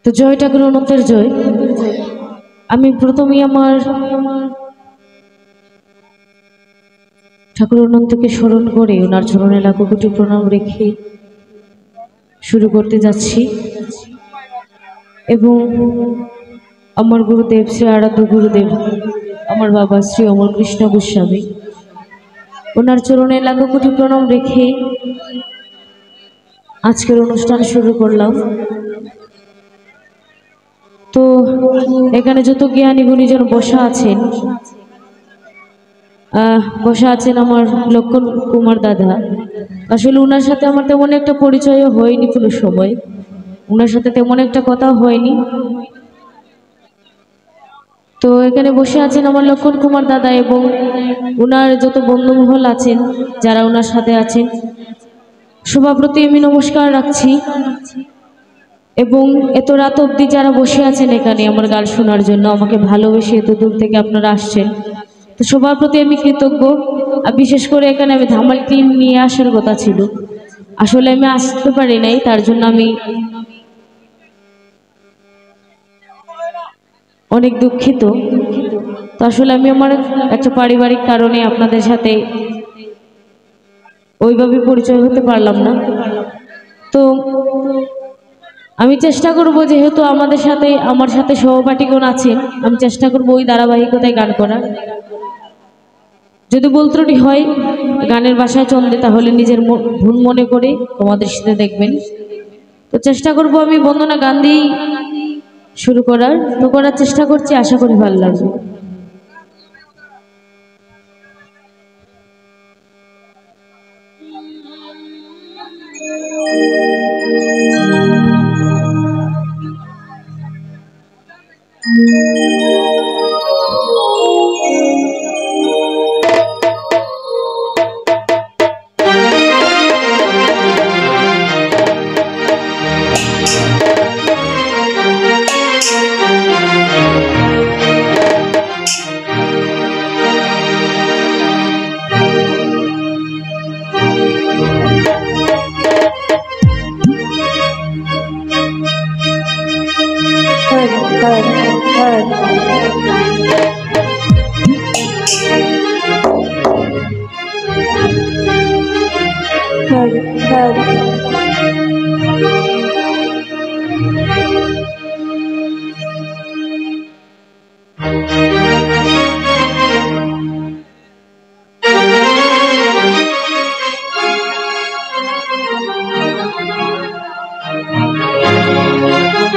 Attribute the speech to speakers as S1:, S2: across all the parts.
S1: তো জয় ঠাকুর অনন্তের জয়। আমি প্রথমেই আমার ঠাকুর অনন্তকে স্মরণ করে ওনার চরণে লাখো কোটি প্রণাম রেখে শুরু করতে যাচ্ছি। এবং আমার গুরুদেব শ্রী আরাধ্য গুরুদেব আমার বাবা শ্রী অমর কৃষ্ণ গোস্বামী, ওনার চরণে লাখো কোটি প্রণাম রেখে আজকের অনুষ্ঠান শুরু করলাম। তো এখানে যত জ্ঞানী গুণীজন বসা আছেন আমার লক্ষণ কুমার দাদা। আসলে ওনার সাথে আমার তেমন একটা পরিচয়ও হয়নি, কোনো সময় ওনার সাথে তেমন একটা কথা হয়নি। তো এখানে বসে আছেন আমার লক্ষণ কুমার দাদা এবং ওনার যত বন্ধুমহল আছেন যারা ওনার সাথে আছেন, সবার প্রতি আমি নমস্কার রাখছি। এবং এত রাত অবধি যারা বসে আছেন এখানে আমার গান শোনার জন্য, আমাকে ভালোবেসে এত দূর থেকে আপনারা আসছেন, তো সবার প্রতি আমি কৃতজ্ঞ। আর বিশেষ করে এখানে আমি ধামাল টিম নিয়ে আসার কথা ছিল, আসলে আমি আসতে পারি নাই, তার জন্য আমি অনেক দুঃখিত। তো আসলে আমি আমার একটা পারিবারিক কারণে আপনাদের সাথে ওইভাবে পরিচয় হতে পারলাম না। তো আমি চেষ্টা করব, যেহেতু আমার সাথে সহপাঠীগণ আছেন, আমি চেষ্টা করব ওই ধারাবাহিকতায় গান করার। যদি ভুল ত্রুটি হয় গানের ভাষায় চন্দে, তাহলে নিজের ভুল মনে করে তোমাদের সাথে দেখবেন। তো চেষ্টা করব আমি বন্দনা গান দিয়েই শুরু করার চেষ্টা করছি, আশা করি ভালো লাগবে।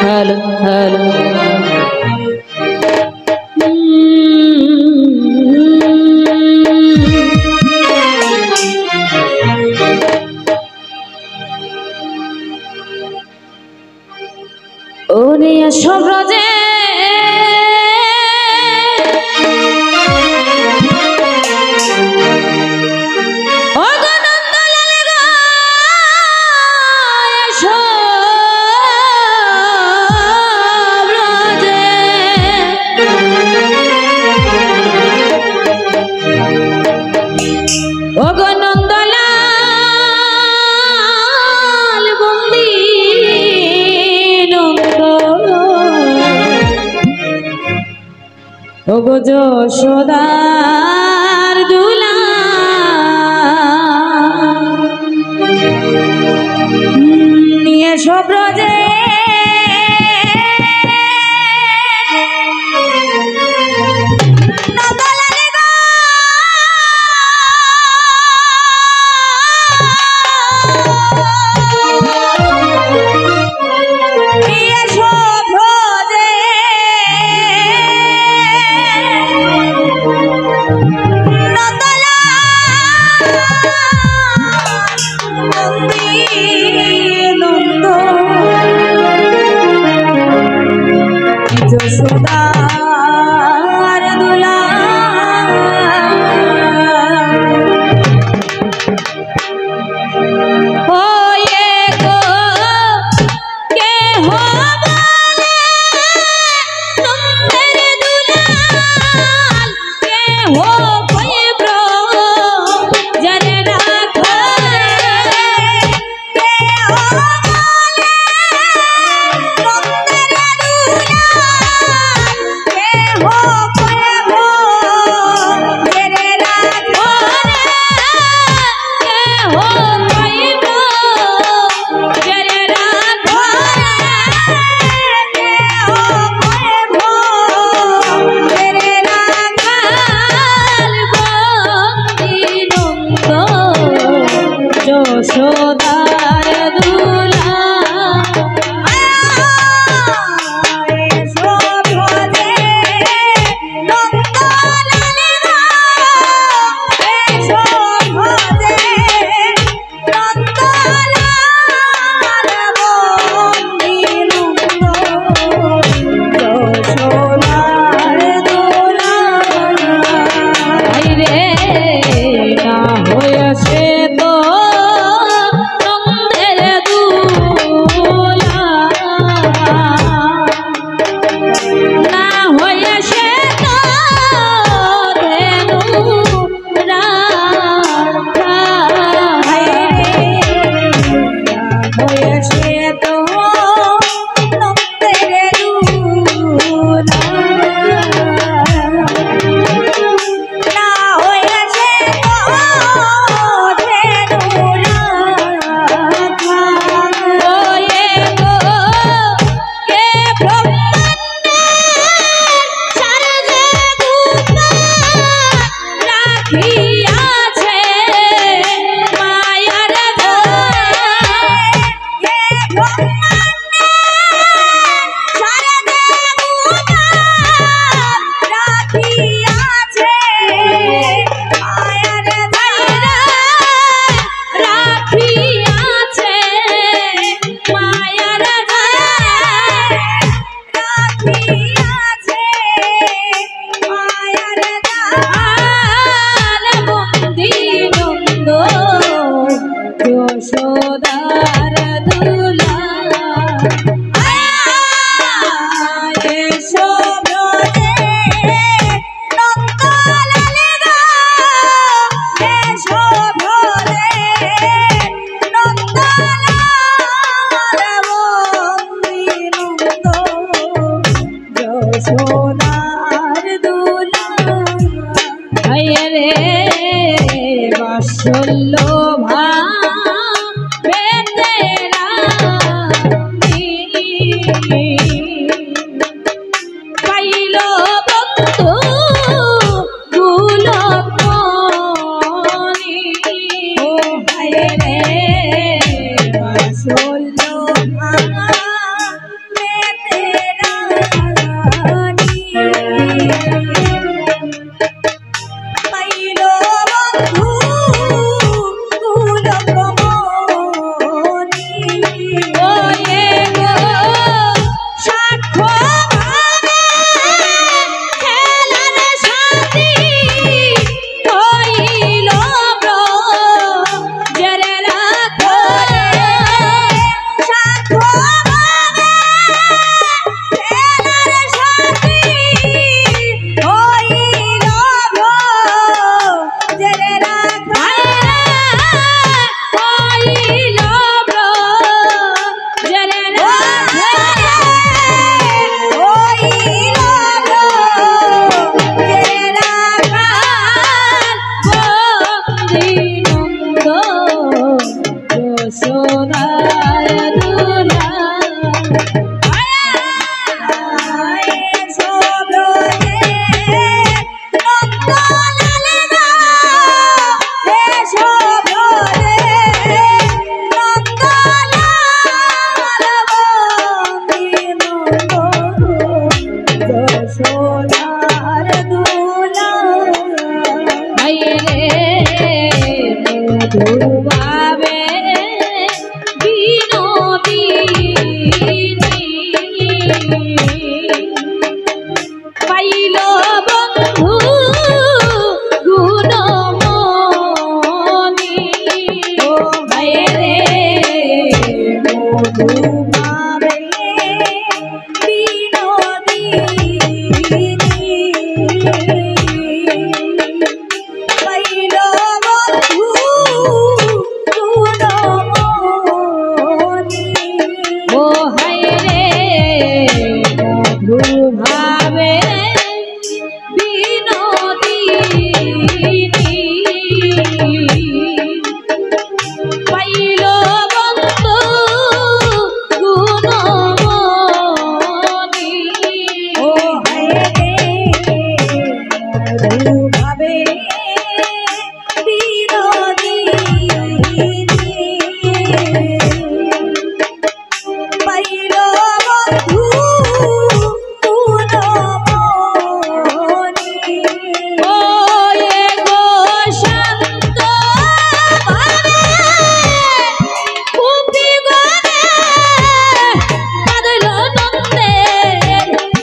S1: हेलो हेलो ओरे सब राजे ওগো যশোদার দুলা নিয়ে সব রাজে
S2: সোনার দুলা
S1: রে বাসল্য পাইল বন্ধু গুলমণি
S2: ও হায় রে বাসল্য
S1: ধুবাবে বিনোদিনী পাইল বন্ধু গুণমণি
S2: ও হায় রে ধুবাবে বিনোদিনী পাইল বন্ধু
S1: ও হায় রে মধুর ভাবে বিনোদিনী পাইল বন্ধু গুণমণি
S2: ও হায় রে মধুভাবে বিনোদিনী পাইল বন্ধু গুণমণি
S1: ও এ গো শান্ত ভাবে কুপি গনে কাঁদল নন্দে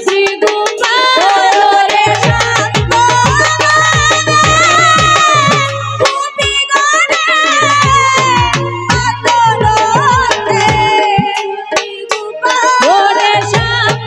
S1: শ্রী গোপাল
S2: রে শান্ত কুপি গনে আদরতে গোপাল
S1: ওরে শান্ত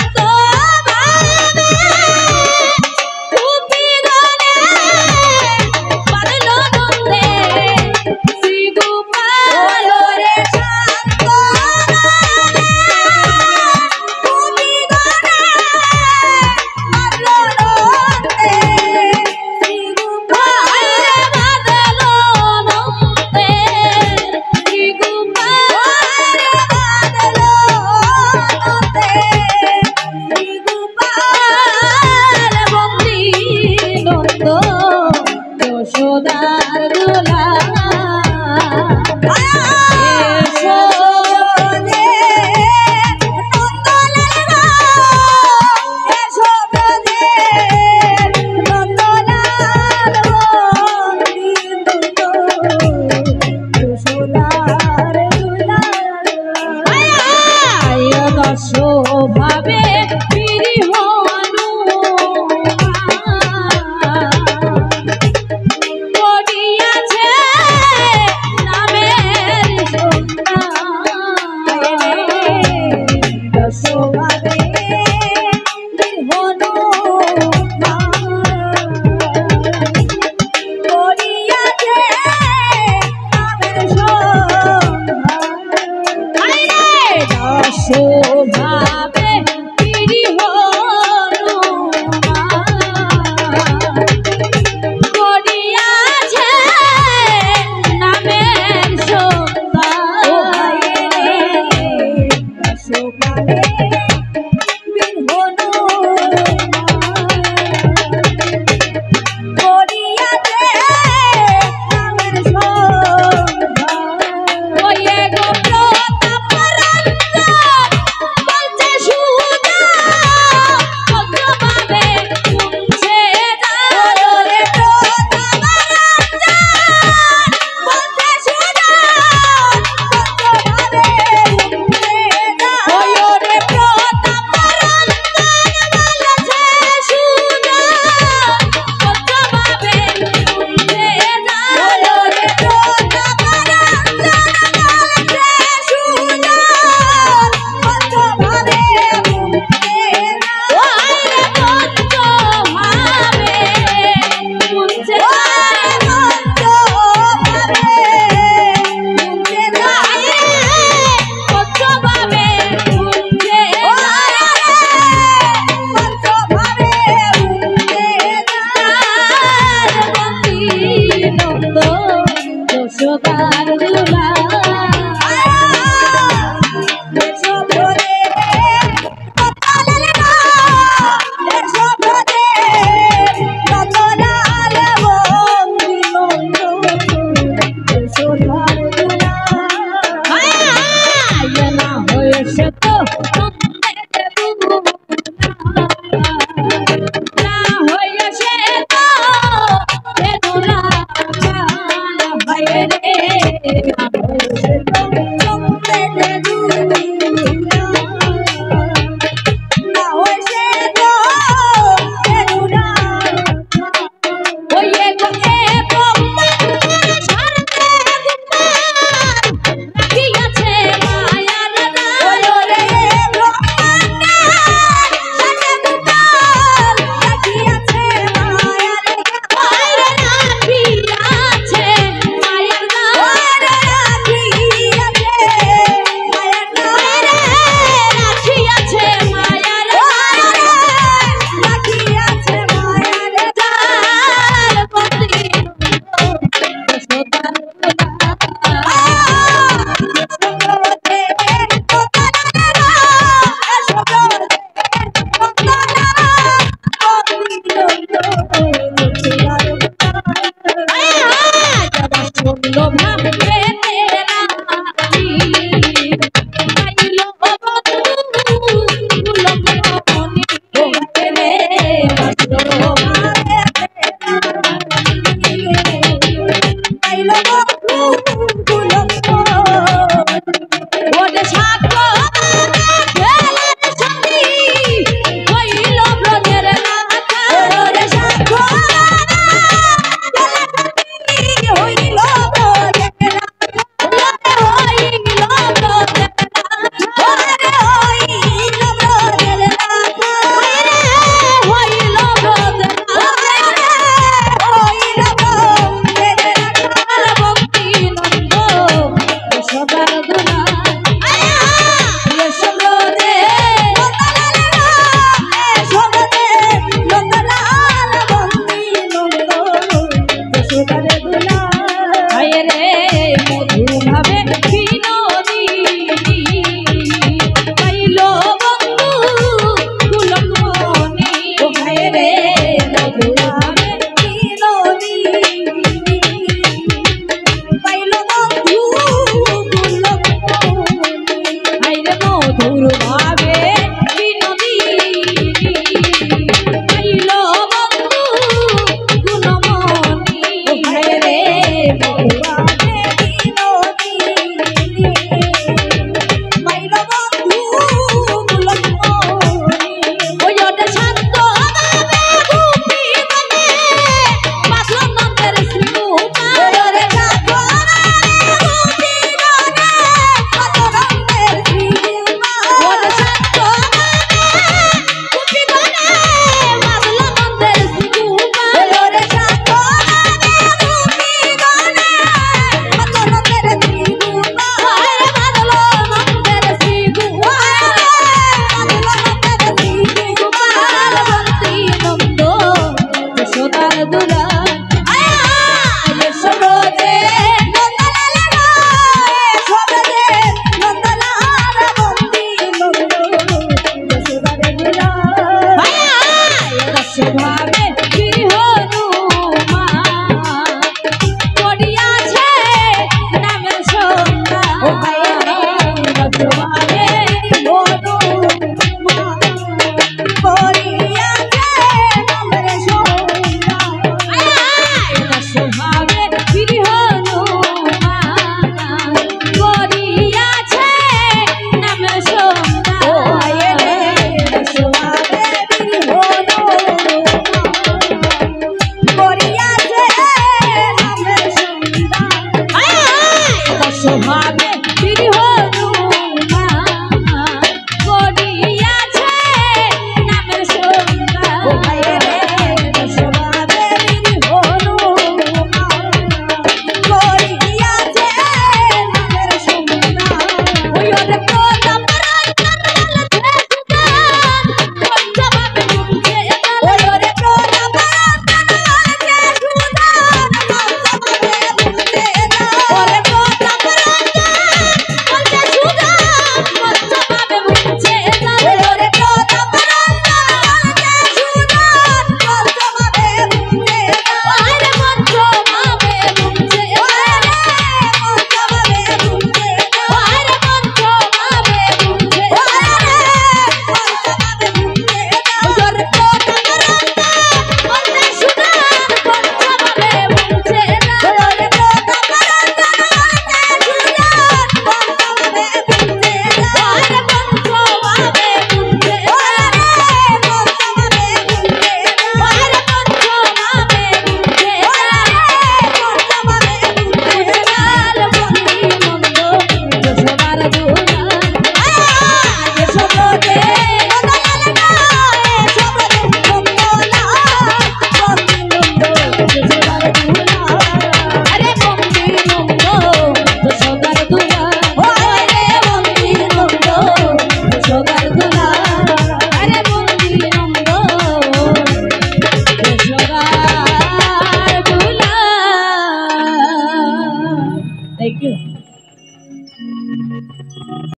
S1: থ্যাংক ইউ।